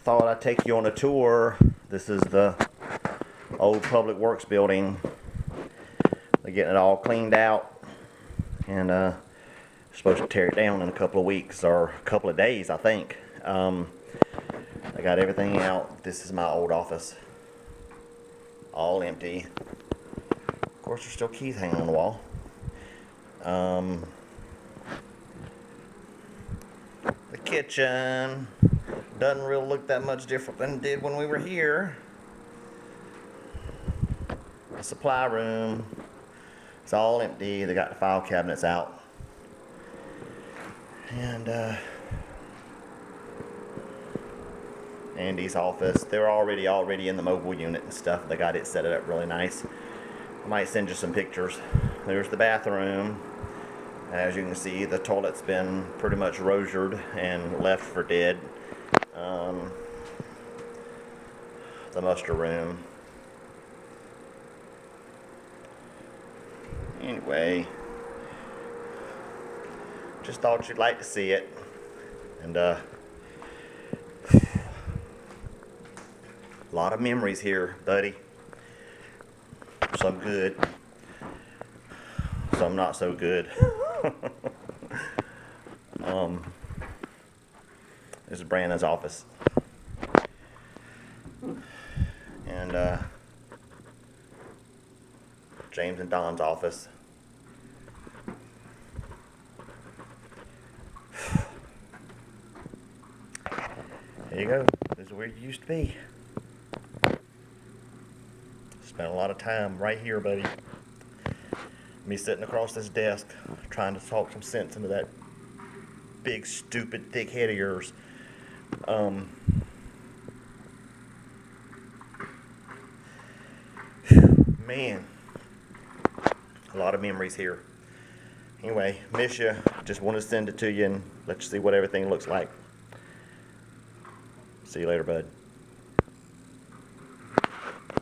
thought I'd take you on a tour. This is the old Public Works building. They're getting it all cleaned out, and supposed to tear it down in a couple of weeks or a couple of days, I think. I got everything out. This is my old office, all empty. Of course, there's still keys hanging on the wall. The kitchen doesn't really look that much different than it did when we were here. The supply room, it's all empty. They got the file cabinets out. And Andy's office. They're already in the mobile unit and stuff. They got it set up really nice. I might send you some pictures. There's the bathroom. As you can see, the toilet's been pretty much rosered and left for dead. The muster room. Anyway, just thought you'd like to see it. And a lot of memories here, buddy. Some good, some not so good. This is Brandon's office. And James and Don's office. There you go. This is where you used to be. Spent a lot of time right here, buddy. Me sitting across this desk trying to talk some sense into that big, stupid, thick head of yours. Man, a lot of memories here. Anyway, miss you. Just want to send it to you and let you see what everything looks like. See you later, bud.